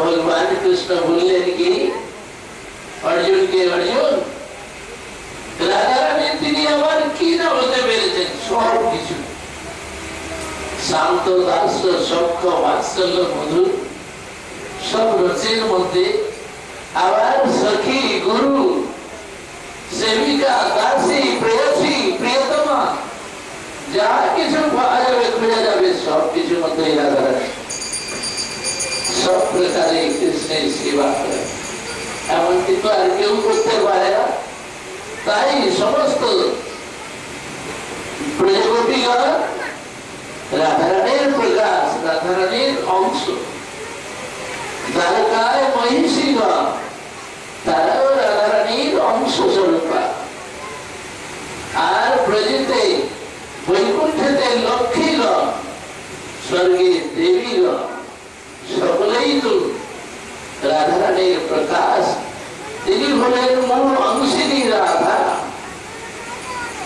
भगवान कृष्ण बोलने की अर्जुन के अर्जुन राधा रानी তিনি আমার কি না হতে পেরেছেন সব কিছু শান্ত দাস সখ্য বাৎসল্য মধুর সব রচের মধ্যে আবার সখী গুরু সেবিকা দাসী প্রেয়সী প্রিয়তমা যা কিছু পাওয়া যাবে খুঁজে যাবে সব কিছুর মধ্যেই রাধা রানী সব প্রকারে কৃষ্ণের সেবা করে এমনকি তো আর কেউ করতে পারে না তাই সমস্ত প্রজাপতিগণ রাধারানীর প্রকাশ রাধারানীর অংশ দ্বারকায় মহিষীগণ তারাও রাধারানীর অংশ স্বরূপা আর ব্রজেতে বৈকুণ্ঠেতে লক্ষ্মীগণ স্বর্গে দেবীগণ সকলেই তো রাধারানীর প্রকাশ তিনি হলেন মূল অংশিনী রাধা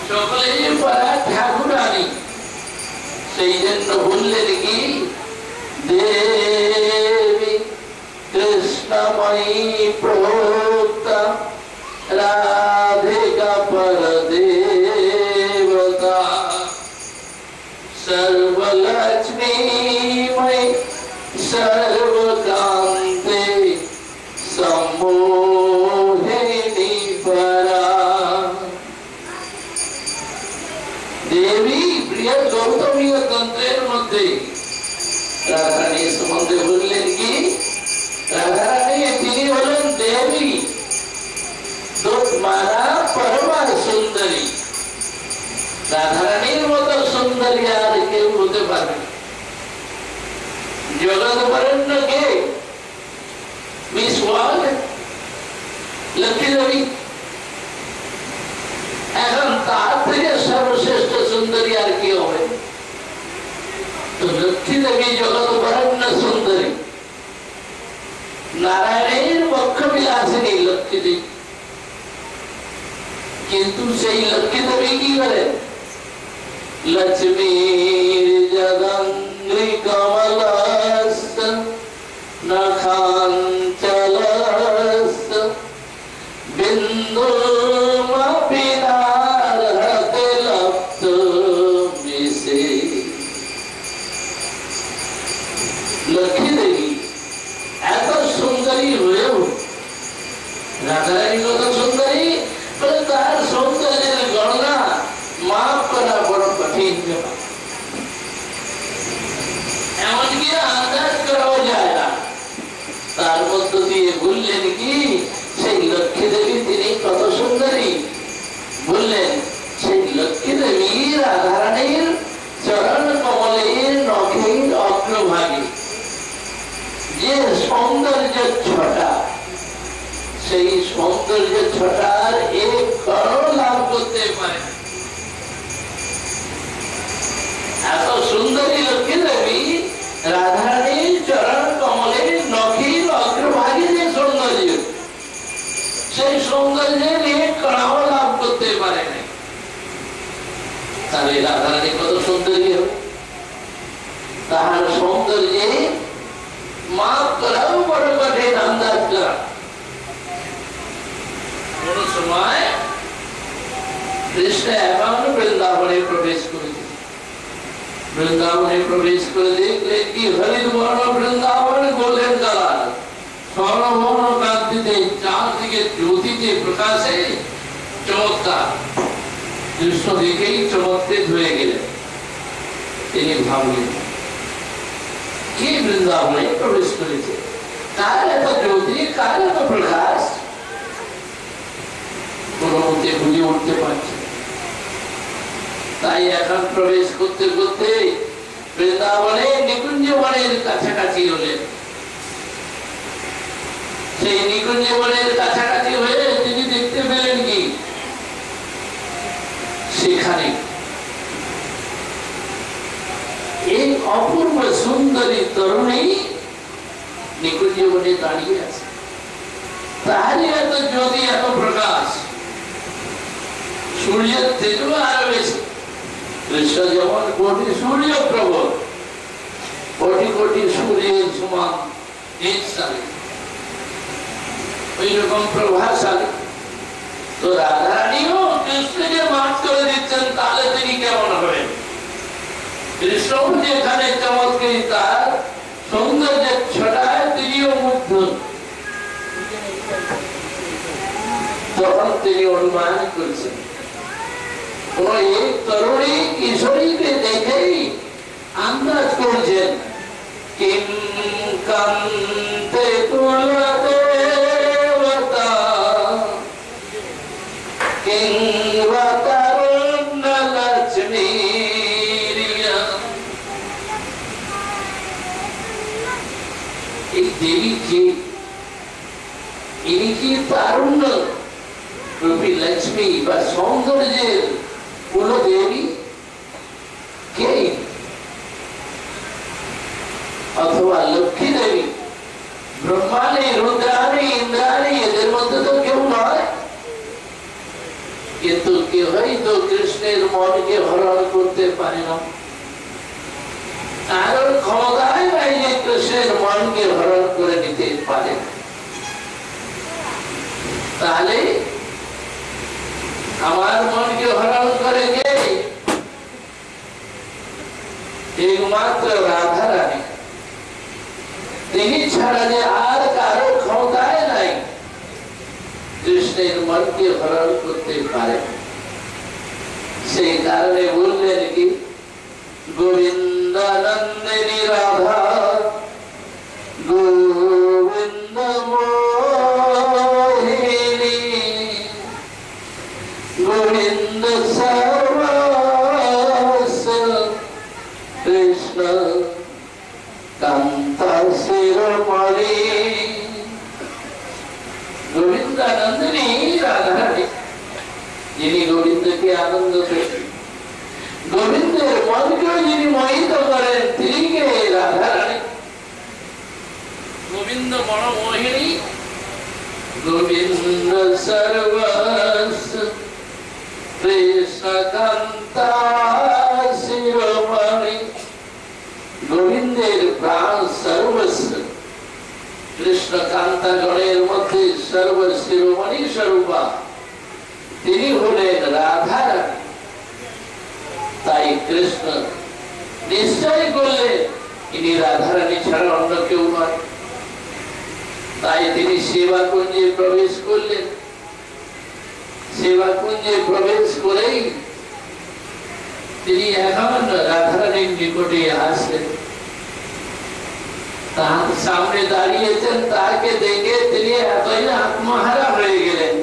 সকলেই পারা ঠাকুরানী সেই জন্য বললেন কি দেবী কৃষ্ণময়ী প্রোক্তা রাধিকা পর দেবতা সর্বলক্ষ্মীময়ী সর্বকান্তে সম্মোহিনী পরা দেবী প্রিয় গৌতমীয় তন্ত্রের মধ্যে রাধারানী সম্বন্ধে বললেন কি রাধারানী তিনি হলেন দেবী মানা পরমা সুন্দরী রাধারানীর মতো সুন্দরী আর কেউ হতে পারবে জগৎ বরেণ্য কে মিস ওয়ার্ল্ড লক্ষ্মী দেবী এখন তার থেকে সর্বশ্রেষ্ঠ সুন্দরী আর কি হবে তো লক্ষ্মী দেবী জগৎ বরেণ্য সুন্দরী নারায়ণের বক্ষ বিলাসিনী লক্ষ্মী দেবী কিন্তু সেই লক্ষ্মী দেবী কি করে লক্ষ্মীর জগঙ্গি কমলাস নখাঞ্চলাস বিন্দু মাপিনার হাতে লপ্ত মিশে লক্ষ্মী দেবী এত সুন্দরী হয়েও রাধারানী কত সুন্দরী তার সৌন্দর্যের গণনা মাপ করা বড় কঠিন ব্যাপার এমনকি আন্দাজ করাও যায় না তার মধ্য দিয়ে বললেন কি সেই লক্ষ্মী দেবী তিনি কত সুন্দরী বললেন সেই লক্ষ্মী দেবী রাধারানীর চরণ কমলের নখের অগ্রভাগে যে সৌন্দর্য ছটা সেই সৌন্দর্য ছটার এক কণ লাভ করতে পারে এত সুন্দরী লক্ষ্মী দেবী রাধারানীর চরণ কমলের নখের অগ্রভাগে যে সৌন্দর্য সেই সৌন্দর্যের এক কণাও লাভ করতে পারে না তাহলে রাধারানী কত সুন্দরী হবে তাহার সৌন্দর্যে মাপ করাও বড় কঠিন আন্দাজ করা কোন সময় কৃষ্ণ এখন বৃন্দাবনে প্রবেশ করেছে বৃন্দাবনে প্রবেশ করে দেখলেন কি হরিত বর্ণ বৃন্দাবন গোল্ডেন কালার স্বর্ণবর্ণ কান্তিতে চারদিকে জ্যোতিতে প্রকাশে চমৎকার দৃশ্য দেখেই চমৎকৃত হয়ে গেলেন তিনি ভাবলেন কি বৃন্দাবনে প্রবেশ করেছে কার এত জ্যোতি কার এত প্রকাশ কোন মতে বুঝে উঠতে পারছে তাই এখন প্রবেশ করতে করতে বৃন্দাবনে নিকুঞ্জ বনের কাছাকাছি হলেন সেই নিকুঞ্জ বনের কাছাকাছি হয়ে তিনি দেখতে পেলেন কি সেখানে এক অপূর্ব সুন্দরী তরুণী নিকুঞ্জ বনে দাঁড়িয়ে আছে তাহারই এত জ্যোতি এত প্রকাশ সূর্যের থেকেও আরো বেশি কৃষ্ণ যেমন কোটি সূর্য প্রভু কোটি কোটি সূর্যের সমান তেজশালী, ওই রকম প্রভাবশালী। তো রাধারানীও কৃষ্ণকে মাঠ করে দিচ্ছেন, তাহলে তিনি কেমন হবেন? কৃষ্ণ যেখানে চমৎকারী তার সৌন্দর্যের ছটায় তিনিও মুগ্ধ। তখন তিনি অনুমান করেছেন কোন এক তরুণী কিশোরীকে দেখেই আন্দাজ করছেন, কিম কান্তে কুলদেবতা কিংবা তারুণ্য লক্ষ্মীরিয়া। এই দেবী কে? ইনি কি তারুণ্য রূপী লক্ষ্মী বা সৌন্দর্যের কুলদেবী কে? অথবা লক্ষ্মী দেবী, ব্রহ্মাণী, রুদ্রাণী, ইন্দ্রাণী, এদের মধ্যে তো কেউ নয়। কিন্তু কেউই তো কৃষ্ণের মনকে হরণ করতে পারে না। আর ক্ষমতায় নাই যে কৃষ্ণের মনকে হরণ করে নিতে পারে। তাহলে আমার মনকে হরণ করে কে? একমাত্র রাধারানী। তিনি ছাড়া যে আর কারো ক্ষমতায় নাই কৃষ্ণের মনকে হরণ করতে পারে। সেই কারণে বললেন কি, গোবিন্দানন্দিনী রাধা গোবিন্দ মোহিনী গোবিন্দ সর্বস্ব কৃষ্ণ কান্তা শিরোমণি। গোবিন্দানন্দিনী রাধারানী, যিনি গোবিন্দকে আনন্দ দেন, গোবিন্দের মনকেও যিনি মোহিত করেন, তিনি কে? রাধারানী। গোবিন্দ মনোমোহিনী, গোবিন্দ সর্বস্ব কৃষ্ণ কান্তা শিরোমণি। গোবিন্দের প্রাণ সর্বস্ব, কৃষ্ণ কান্তা গণের মধ্যে সর্বশিরোমণি স্বরূপা তিনি হলেন রাধারানী। তাই কৃষ্ণ নিশ্চয় করলেন ইনি রাধারানী ছাড়া অন্য কেউ নয়। তাই তিনি সেবা কুঞ্জে প্রবেশ করলেন। সেবা কুঞ্জে প্রবেশ করেই তিনি এখন রাধারানীর নিকটে আসলেন। তার সামনে দাঁড়িয়েছেন, তাকে দেখে তিনি এতই আত্মহারা হয়ে গেলেন,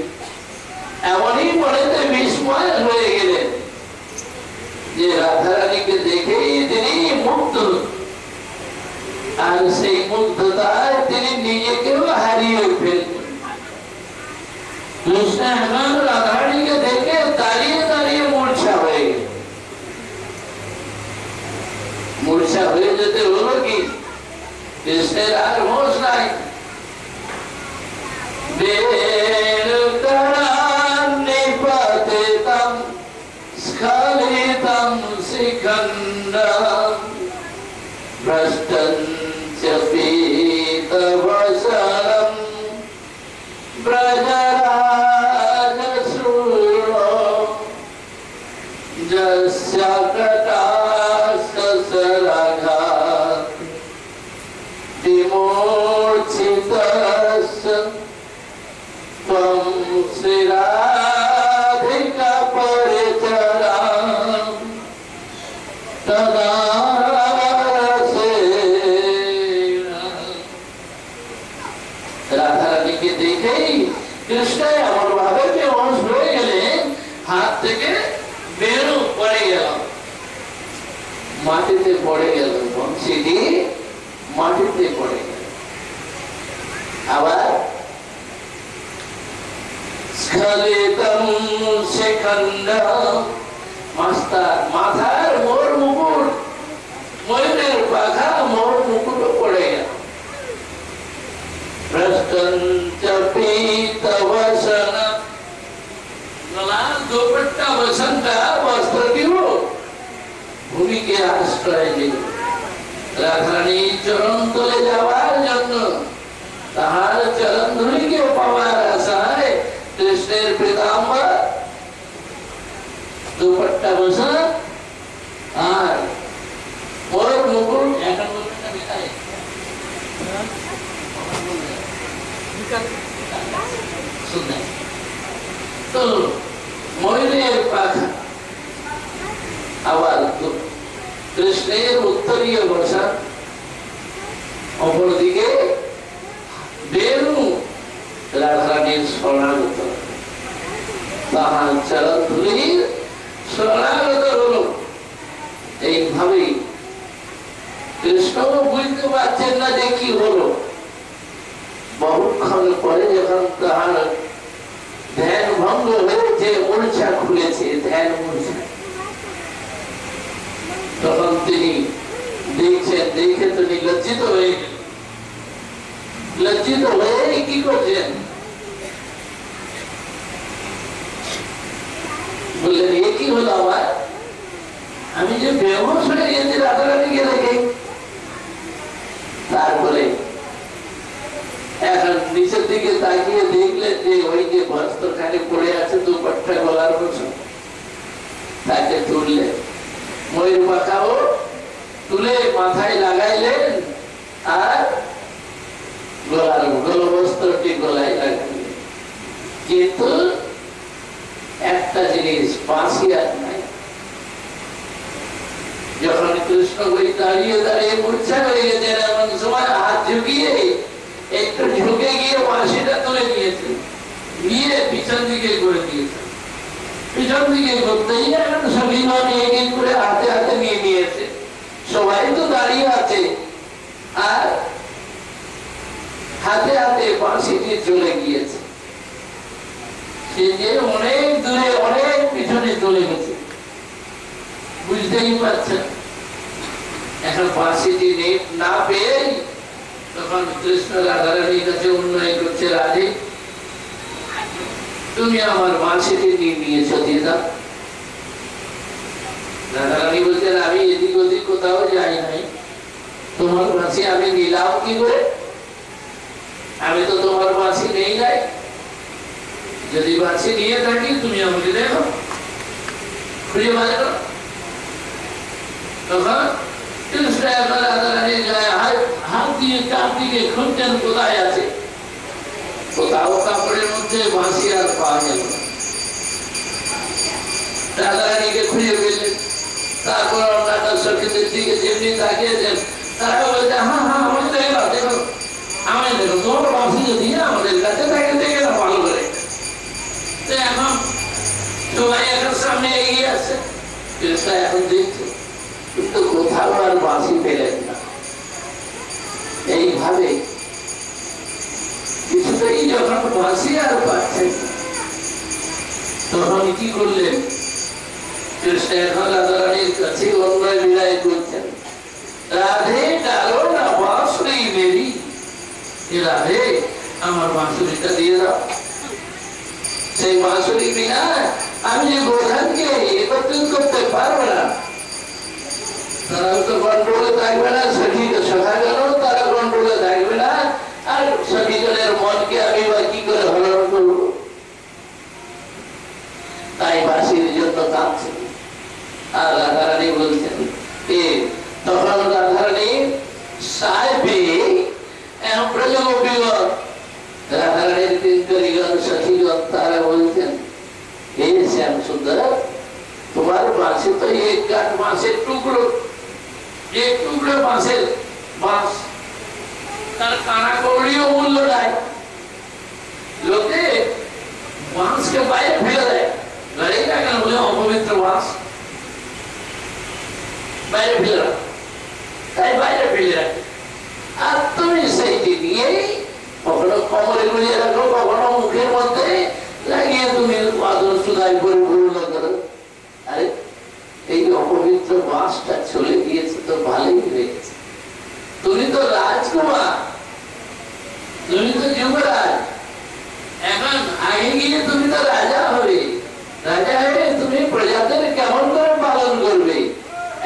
এমনই মনেতে বিস্ময় হয়ে গেলেন যে রাধারানীকে দেখেই তিনি মুগ্ধ। আর সেই মুগ্ধতায় তিনি নিজেকেও হারিয়ে ফেললেন। কৃষ্ণ এখন রাধারানীকে দেখে দাঁড়িয়ে দাঁড়িয়ে মূর্ছা হয়ে গেল। মূর্ছা হয়ে যেতে হলো কি, কৃষ্ণের আর হোশ নাই। নিপাতিতম স্খলিতম শিখণ্ডম ভ্রষ্টং চ পীতবসনম ব্রজরাজশূলো যস্য কটাক্ষসরঘাৎ বিমূর্ছিতস্য ত্বং শ্রীরাধিকা পরিচরাম তদা রসেন। রাধারানীকে দেখেই কৃষ্ণ এমন ভাবে বেহুশ হয়ে গেলেন, হাত থেকে বেরু পড়ে গেল, মাটিতে পড়ে গেল, বংশীটি মাটিতে পড়ে গেল। আবার স্খলিতম শিখণ্ডম, মাথার মোর মুকুট, ময়ূরের পাখা মোর মুকুট পড়ে গেল। ভ্রষ্টং চ পীতবসনম, গলার দোপট্টা বসনটা বস্ত্র কি ভূমিকে আশ্রয় দিল। রাধারানীর চরণ তলে যাওয়ার জন্য, তাহার চরণ ধুলিকে পাওয়ার আশায় কৃষ্ণের পীতাম্বর দুপাট্টা বসা আর ওর মুকুট এখন তো ময়ূরের পাখা, আবার কৃষ্ণের উত্তরীয় বসা, অপরদিকে বেণু রাধারানীর শরণাগত, তাহার চরণ ধুলির শরণাগত হল। এইভাবেই কৃষ্ণ বুঝতে পারছেন না যে কি হলো। বহুক্ষণ পরে যখন তাহার ধ্যান ভঙ্গ হয়েছে, মূর্ছা খুলেছে, ধ্যান মূর্ছা, তখন তিনি দেখছেন, দেখে তিনি লজ্জিত হয়ে গেলেন। লজ্জিত হয়ে কি করছেন, বললেন এ কি হলো আমার, আমি যে বেহুশ হয়ে গেছি রাধারানীকে দেখে। তারপরে এখন নিচের দিকে তাকিয়ে দেখলেন যে ওই যে বস্ত্রখানি পড়ে আছে দুপাট্টা গলার বসে, তাকে তুললেন, ময়ূর পাখাও তুলে মাথায় লাগাইলেন আর গলবস্ত্রটি গলায় লাগাইলেন। কিন্তু একটা জিনিস, বাঁশি আর নাই। যখন কৃষ্ণ ওই দাঁড়িয়ে দাঁড়িয়ে মূর্ছা হয়ে গেছেন, এমন সময় হাত ঝুঁকিয়ে একটু ঝুঁকে গিয়ে বাঁশিটা তুলে নিয়েছে, নিয়ে পিছন দিকে করে দিয়েছে। পিছন দিকে করতেই এখন সবিনয় এক করে হাতে হাতে নিয়ে নিয়েছে। সবাই তো দাঁড়িয়ে আছে আর হাতে হাতে বাঁশিটি চলে গিয়েছে। সে যে অনেক দূরে, অনেক পিছনে চলে গেছে, বুঝতেই পারছেন। এখন বাঁশিটি না পেয়ে তখন কৃষ্ণ রাধারানীর কাছে উন্নয়ন করছে, রাধে তুমি আমার বাঁশিটি নিয়ে নিয়েছ, দিয়ে দাও। রাধারানী বলছেন আমি এদিক ওদিক কোথাও যাই নাই, তোমার বাঁশি আমি নিলাম কি করে, আমি তো তোমার বাঁশি নেই নাই। যদি বাঁশি নিয়ে থাকি তুমি আমাকে দেখো, খুঁজে বার করো। তখন কৃষ্ণ এখন রাধারানী যায় হাত দিয়ে চারদিকে খুঁজছেন কোথায় আছে, কোথাও কাপড়ের মধ্যে বাঁশি আর পাওয়া গেল। রাধারানীকে খুঁজে পেলেন। তারপর অন্যান্য সখীদের দিকে যেমনি তাকিয়েছেন, তারা বলছে হ্যাঁ হ্যাঁ আমি দেখো দেখো, আমি দেখো তোমার বাঁশি যদি আমাদের কাছে থাকে দেখে না ভালো করে। এখন সবাই এখন সামনে এগিয়ে আসছে, কৃষ্ণ এখন দেখছে কিন্তু কোথাও আর বাঁশি পেলেন না। এইভাবে কিছুতেই যখন বাঁশি আর পাচ্ছেন, তখন কি করলেন, কৃষ্ণ এখন রাধারানীর কাছে অন্যায় বিদায় করছেন, রাধে ডালো না বাঁশুরি মেরি, রাধে আমার বাঁশুরিটা দিয়ে দাও। সেই বাঁশুরি বিনা আমি যে গোধানকে একত্রিত করতে পারবো না। তারা তো কন্ট্রোলে থাকবে না, সখাগণ তারা কন্ট্রোলে থাকবে না, আর সখীগণের মনকে আমি বা কি করে হরণ করবো। তাই বাঁশির জন্য কাঁদছে। আর রাধারানী বলছেন তখন রাধারানী সায় পেয়ে রাধারানীর কিঙ্করীগণ সখীগণ তারা বলছেন হে শ্যাম সুন্দর, তোমার বাঁশি তো এক কাঠ বাঁশের টুকরো, এক টুকরো বাঁশের বাঁশ, তার কানা কৌড়িও মূল্য নাই। লোকে বাঁশকে বাইরে ফেলে দেয়, ঘরে না কেন বলে অপবিত্র বাঁশ বাইরে ফেলে রাখ, তাই বাইরে ফেলে রাখে। আর তুমি সেইটি নিয়ে কখনো কোমরে গুলিয়ে রাখো, কখনো মুখের মধ্যে লাগিয়ে তুমি আদর সুদাই পরিপূর্ণ করো। আরে এই অপবিত্র বাঁশটা চলে গিয়েছে তো ভালোই হয়েছে, তুমি তো রাজকুমার, তুমি তো যুবরাজ, এখন আগে গিয়ে তুমি তো রাজা হবে, রাজা হয়ে তুমি প্রজাদের কেমন করে পালন করবে।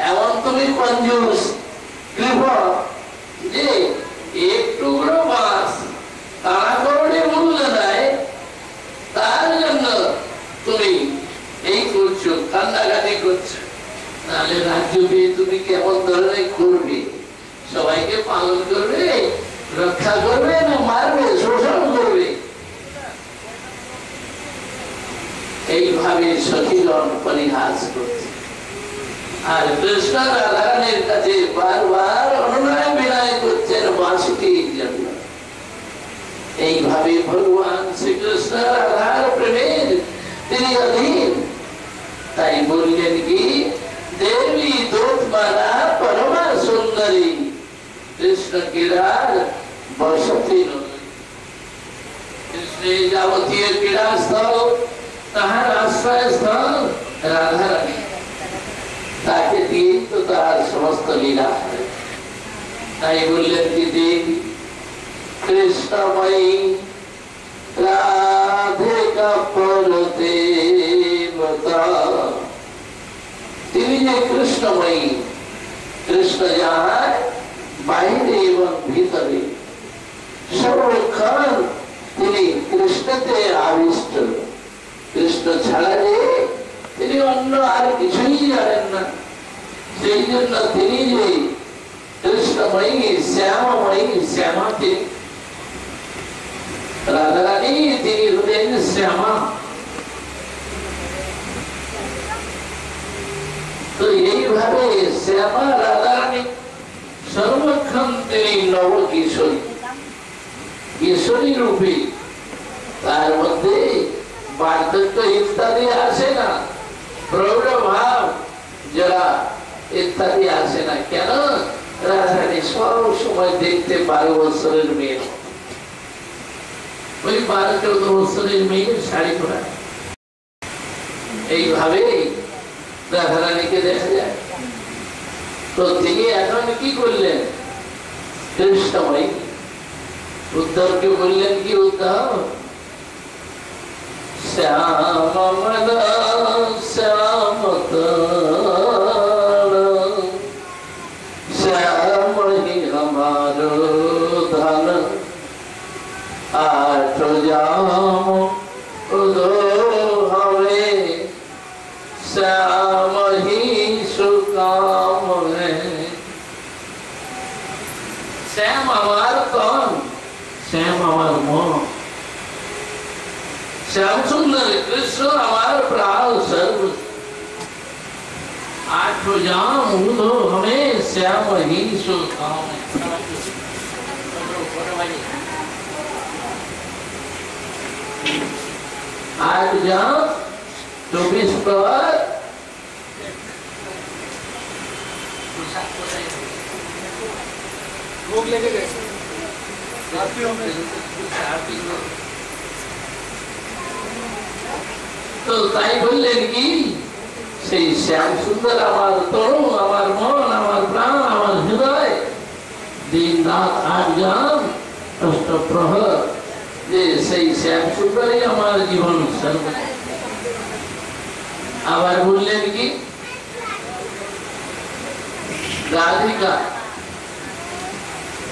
এমন তুমি কঞ্জুস কৃপণ আর কৃষ্ণ রাধারানীর কাছে বারবার অনুনয় বিনয় করছেন বাঁশিটির জন্য। এইভাবে ভগবান শ্রীকৃষ্ণ রাধার প্রেমের তিনি অধীন। তাই বললেন কি, দেবী দূতমালা পরমা সুন্দরী, কৃষ্ণ ক্রীড়ার বসতি নগরী। কৃষ্ণের যাবতীয় ক্রীড়াস্থল, তাহার আশ্রয়স্থল রাধারানী। তাকে দিয়ে তো তার সমস্ত লীলা হয়। তাই বললেন কি, দেবী কৃষ্ণময়ী রাধিকা পরতে, তিনি যে কৃষ্ণময়ী, কৃষ্ণ যাহার বাইরে এবং ভিতরে সর্বক্ষণ তিনি কৃষ্ণতে আবিষ্ট। কৃষ্ণ ছাড়া যে তিনি অন্য আর কিছুই জানেন না। সেই জন্য তিনি যে কৃষ্ণময়ী, শ্যামময়ী, শ্যামা তিনি, রাধারানী তিনি হলেন শ্যামা। তো এইভাবে শ্যামা রাধারানী সর্বক্ষণ তিনি নব কিশোরী, কিশোরী রূপী। তার মধ্যে বার্ধক্য ইত্যাদি আসে না, প্রৌঢ় ভাব যারা ইত্যাদি আসে না। কেন? রাধারানী সব সময় দেখতে 12 বছরের মেয়ে, ওই 12-14 বছরের মেয়ে শাড়ি পরা। এইভাবে রাধারানীকে দেখা যায়। তো তিনি এখন কি করলেন? কৃষ্ণময়ী। উদ্ধবকে বললেন কি, উদ্ধব শ্যামমদা শ্যামতল, শ্যামহি আমার ধন, আঠ জাম উদো হবে, শ্যামহি সুকাম। শ্যাম আমার তন, শ্যাম আমার মন, শ্যাম সুন্দর কৃষ্ণ আমার প্রাণ সর্ব। आठ जाम उदो हमें श्याम ही सुकाम। आठ जाम 24 प्रवर भोग लेके गए। तो ताई बोललेन की সেই শ্যাম সুন্দর আমার তরুণ, আমার মন, আমার প্রাণ, আমার হৃদয়, দিন রাত 8 জাম অষ্টপ্রহর, যে সেই শ্যাম সুন্দরই আমার জীবন সর্ব। আবার বললেন কি, রাধিকা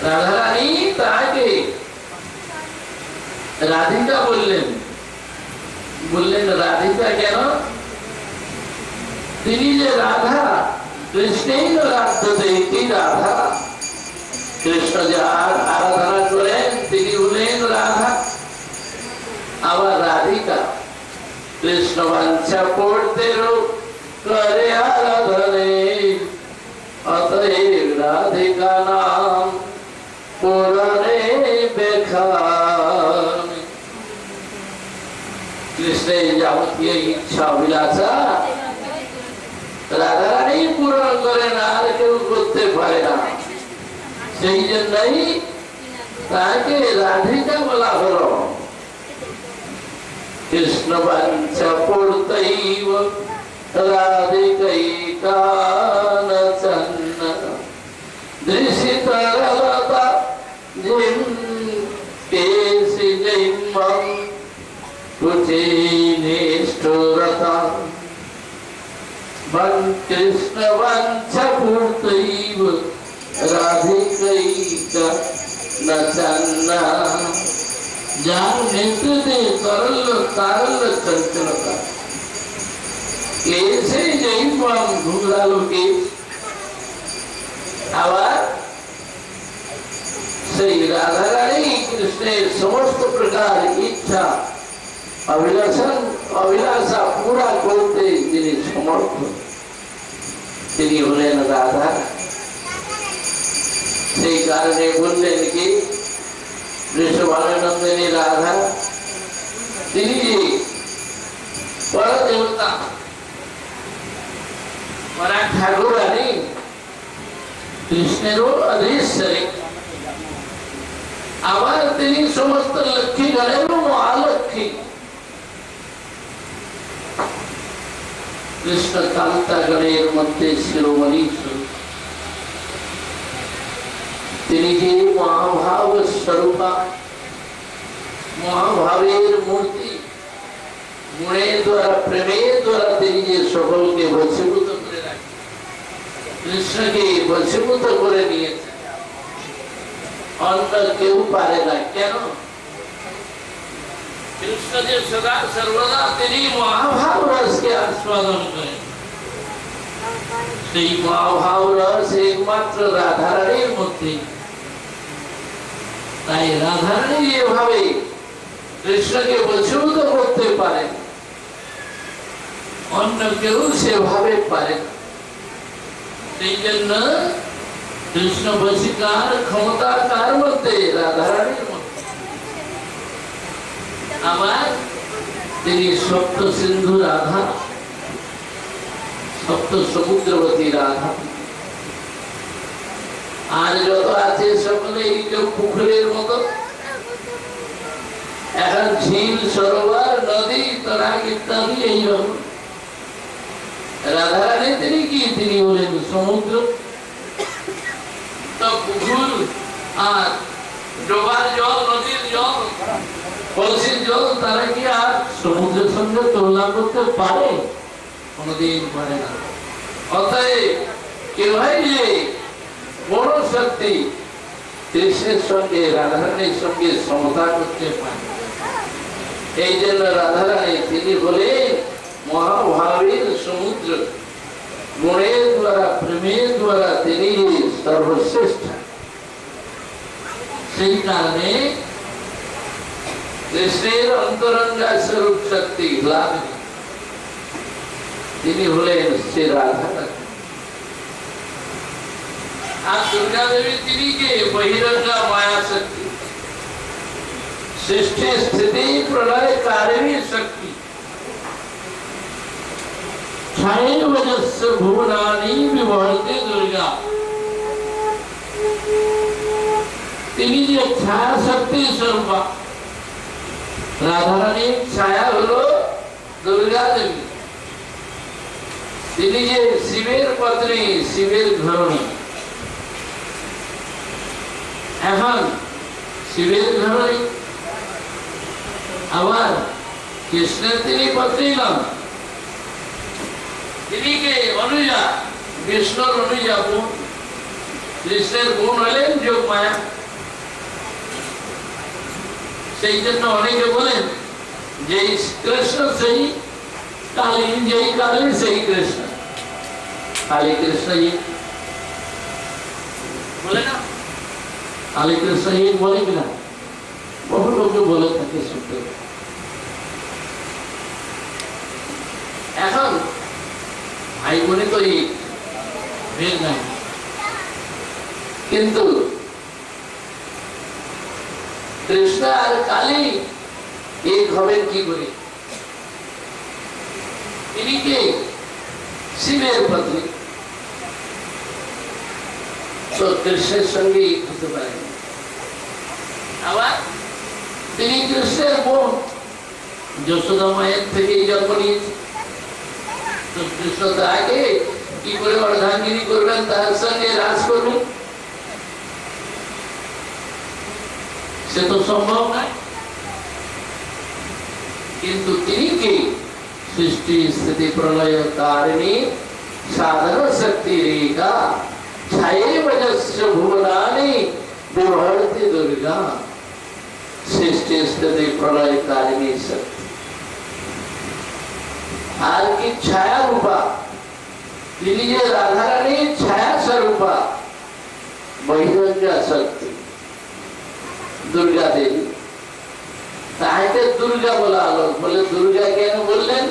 রাধারানী তাকে রাধিকা বললেন। বললেন রাধিকা কেন? তিনি যে রাধা, কৃষ্ণেই রাধতে রাধা, কৃষ্ণ যার আরাধনা করেন তিনি হলেন রাধা। আবার রাধিকা কৃষ্ণ বাঞ্ছা পড়তে করে আরাধনে, অতএব রাধিকা নাম পুরাণে বেখান। কৃষ্ণের যাবতীয় ইচ্ছা অভিলাষা রাধারানী পূরণ করেন, আর কেউ করতে পারে না। সেই জন্যই তাকে রাধিকা বলা হলো। কৃষ্ণ বাঞ্ছা পড়তৈব রাধিকৈকানচন্ন, দৃশিতরলতা জিম কেশি জৈম্বম কুচি নিষ্ঠুরতা। কৃষ্ণ বাঞ্ছা পূর্তৈব রাধিকৈকানচন্ন, যার নেতৃত্বে তরল তারল্য চঞ্চলতা, কেশে জৈম্বম ঘুঙরালো কেশ। আবার সেই রাধারানী কৃষ্ণের সমস্ত প্রকার ইচ্ছা অভিলাষা পুরা করতে যিনি সমর্থ। তিনি হলেন রাধা। সেই কারণে বললেন কি বৃষভানন্দিনী রাধা তিনি বড় দেবতা ঠাকুরানী কৃষ্ণেরও অধীশ্বরী, আবার তিনি সমস্ত লক্ষ্মী গণেরও মহালক্ষ্মী। কৃষ্ণ কান্তা গণের মধ্যে শিরোমণি তিনি যে মহাভাব স্বরূপা, মহাভাবের মূর্তি, গুণের দ্বারা প্রেমের দ্বারা তিনি যে সকলকে বশীভূত করে রাখেন, কৃষ্ণকে বশীভূত করে নিয়েছেন, অন্য কেউ পারে না। কেন? কৃষ্ণ যে সদা সর্বদা তিনি মহাভাব রসকে আস্বাদন করেন। সেই মহাভাব রস একমাত্র রাধারানীর মধ্যে। তাই রাধারানী এভাবে কৃষ্ণকে বশীভূত করতে পারেন, অন্য কেউ সেভাবে পারে না। সেই জন্য কৃষ্ণ বশীকার ক্ষমতা কার মধ্যে? রাধারানীর মধ্যে। আবার তিনি সপ্ত সিন্ধু রাধা, সপ্ত সমুদ্রবতী রাধা। আর যত আছে সকলে এই যে পুকুরের মতো, এখন ঝিল, সরোবর, নদী, তরাগ ইত্যাদি এইরকম। রাধারানী তিনি কি? তিনি হলেন সমুদ্র। তো পুকুর আর ডোবার জল, নদীর জল, কলসির জল, তারা কি আর সমুদ্রের সঙ্গে তুলনা করতে পারে? কোনদিন পারে না। অতএব কেউ যে বড় শক্তি কৃষ্ণের সঙ্গে রাধারানীর সঙ্গে সমতা করতে পারে। এই জন্য রাধারানী তিনি হলেন মহাভাবের সমুদ্র, গুণের দ্বারা প্রেমের দ্বারা তিনি সর্বশ্রেষ্ঠ। সেই কারণে কৃষ্ণের অন্তরঙ্গা স্বরূপ শক্তি লাভনী তিনি হলেন শ্রী রাধা। আর দুর্গা দেবী তিনি কে? বহিরঙ্গা মায়া শক্তি, সৃষ্টি স্থিতি প্রলয় কারিণী শক্তি। ছায়ের वजस्य भुवनानि विवर्ते दुर्गा। তিনি যে ছায়া শক্তি স্বরূপা, রাধারানীর ছায়া হলো দুর্গা দেবী। তিনি যে শিবের পত্নী, শিবের ধরণী। এখন শিবের ধরণী, আবার কৃষ্ণের তিনি পত্নী নন, তিনি কে? অনুজা, বিষ্ণুর অনুজা বোন। কৃষ্ণের বোন হলেন যোগ মায়া। সেই জন্য অনেকে বলেন যে কৃষ্ণ সেই কালী, যেই কালী সেই কৃষ্ণ, কালী কৃষ্ণ বলে না? কালী কৃষ্ণ বলে কিনা? বহু লোকে বলে থাকে শুনতে। এখন ভাই বোনে তো এই ভেদ নাই, কিন্তু কৃষ্ণ আর কালী এক হবেন কি করে? তিনি কে? শিবের পত্নী। তো কৃষ্ণের সঙ্গে এক হতে পারেন। আবার তিনি কৃষ্ণের বোন, যশোদা মায়ের থেকেই জন্ম নিয়েছে। তো কৃষ্ণ তো আগে কি করে অর্ধাঙ্গিনী করবেন, তার সঙ্গে রাজ করবেন? সে তো সম্ভব নয়। কিন্তু তিনি কি? সৃষ্টি স্থিতি প্রলয় কারিণী সাধন শক্তি রেখা, ছায়ে वजस्य भुवनानि विवर्ते दुर्गा। सृष्टि स्थिति प्रलय कारिणी शक्ति আর কি? ছায়া রূপা। তিনি যে রাধারানীর ছায়া স্বরূপা, বহিরঙ্গা শক্তি দুর্গা দেবী। তাকে দুর্গা বলা হলো। বলে দুর্গা কেন বললেন?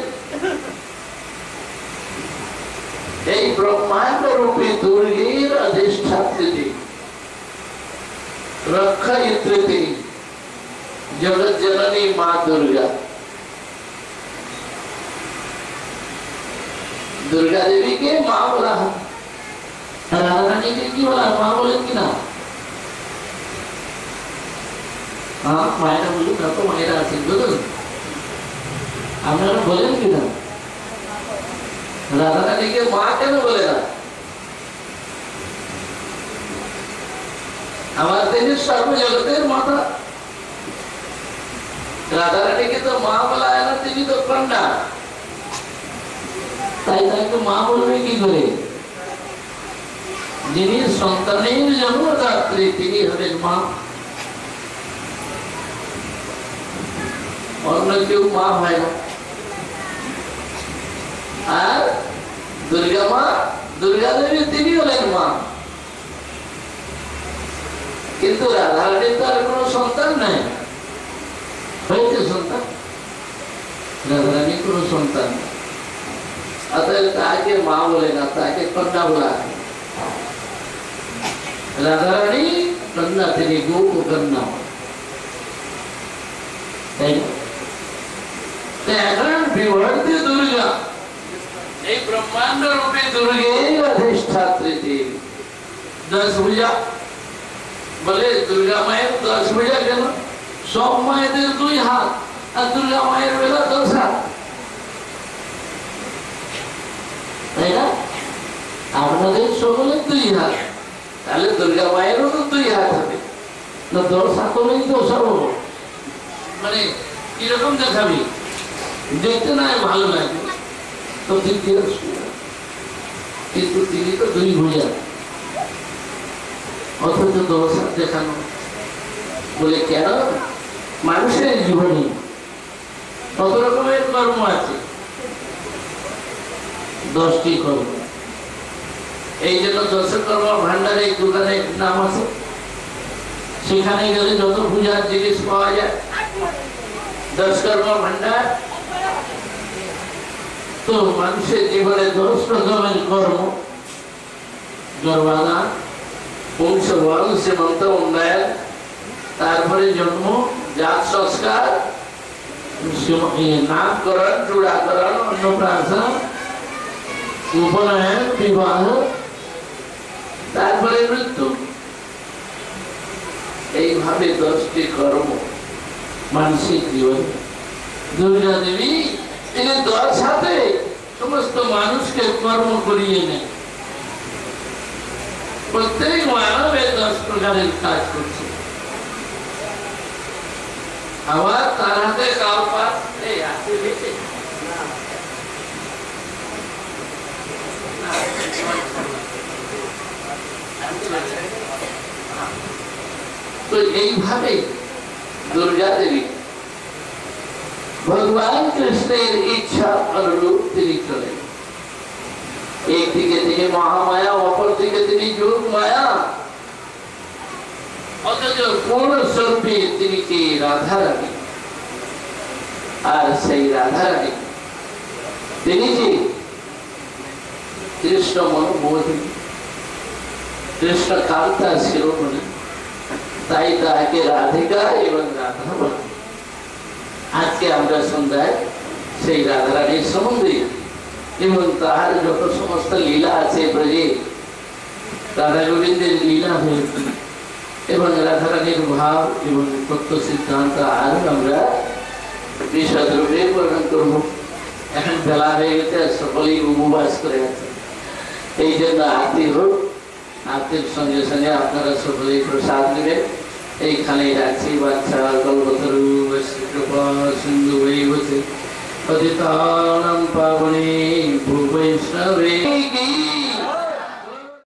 এই ব্রহ্মাণ্ড রূপী দুর্গের অধিষ্ঠাত্রী রক্ষয়িত্রী জগৎ জননী মা দুর্গা। दुर्गा देवी के माँ बोला, राधा रानी के की बोला, माँ बोले कि ना? हाँ मायरा बोलूँ ना तो मायरा आसिक बोलो, हमने बोले कि ना? राधा रानी के माँ क्या ना बोले ना? हमारे देश सर्व जगतेर माता राधा रानी के तो माँ बोला है ना, तेरी तो कन्या তাই তাকে মা বলবে কি করে? যিনি সন্তানের জন্মদাত্রী তিনি হলেন মা, অন্য কেউ মা হয় না। আর দুর্গা মা, দুর্গা দেবী তিনি হলেন মা। কিন্তু রাধা রানীর তো আর কোনো সন্তান নাই, হয়েছে সন্তান? রাধা রানীর কোনো সন্তান নেই, अतः ताके माँ बोलेगा, ताके कन्या बोला। राधा रानी कन्या तेरी गो को कन्या विवर्ती दुर्गा, एक ब्रह्मांड रूपी दुर्गे अधिष्ठात्री देवी। 10 भुजा बोले दुर्गा माয়ের 10 भुजा কেন? সব মায়েদের 2 হাত আর দুর্গা মায়ের বেলা 10 হাত, তাই না? আপনাদের সকলের 2 হাত, তাহলে দুর্গা মায়েরও তো 2 হাত হবে না? 10 হাত হলেই তো সব মানে কিরকম দেখাবি, দেখতে না ভালো লাগে তো দ্বিতীয়, কিন্তু তিনি তো 2 ভুজা, অথচ 10 হাত দেখানো। বলে কেন? মানুষের জীবনে কত রকমের কর্ম আছে, 10টি কর্ম। এই জন্য দশকর্ম ভান্ডারে এক দোকানে নাম আছে, সেখানে গেলে যত পূজার জিনিস পাওয়া যায়। 10 কর্ম ভান্ডার। তো মানুষের জীবনে 10 রকমের কর্ম, গর্ভাধান, বংশবরণ, সীমন্ত, উন্নয়ন, তারপরে জন্ম, জাত সংস্কার, নামকরণ, চূড়াকরণ, অন্নপ্রাশন, উপনয়ন, বিবাহ, তারপরে মৃত্যু। এইভাবে 10টি কর্ম মানসিক জীবন। দুর্গা দেবী তিনি 10 হাতে সমস্ত মানুষকে কর্ম করিয়ে নেন। প্রত্যেক মানবে 10 প্রকারের কাজ করছে। আবার তার হাতে কালপাত, এই হাতে দিতে তো এইভাবে দুর্গা দেবী ভগবান কৃষ্ণের ইচ্ছা অনুরূপ তিনি চলেন। একদিকে তিনি মহামায়া, অপরদিকে তিনি যোগ মায়া, অথচ পূর্ণ স্বরূপে তিনি কে? রাধা রানী। আর সেই রাধা রানী তিনি কি? কৃষ্ণ মনোমোহিনী, কৃষ্ণ কান্তা শিরোমণি, তাই তাকে রাধিকা এবং রাধা বলে। আজকে আমরা সন্ধ্যায় সেই রাধা রানীর সম্বন্ধে এবং তাহার যত সমস্ত লীলা আছে ব্রজে, রাধা গোবিন্দের লীলা হয়েছে এবং রাধা রানীর ভাব এবং তত্ত্ব সিদ্ধান্ত আর আমরা বিশদ রূপে বর্ণন করব। এখন বেলা হয়ে গেছে, সকলেই উপবাস করে আছে, এই জন্য আরতি হোক। আরতির সঙ্গে সঙ্গে আপনারা সকলেই প্রসাদ নেবেন। এইখানেই রাখছি। বাচ্চা কল্পতরু কৃপা সিন্ধু বৈভূতি পতিতানাং পাবনে ভূ বৈষ্ণবে।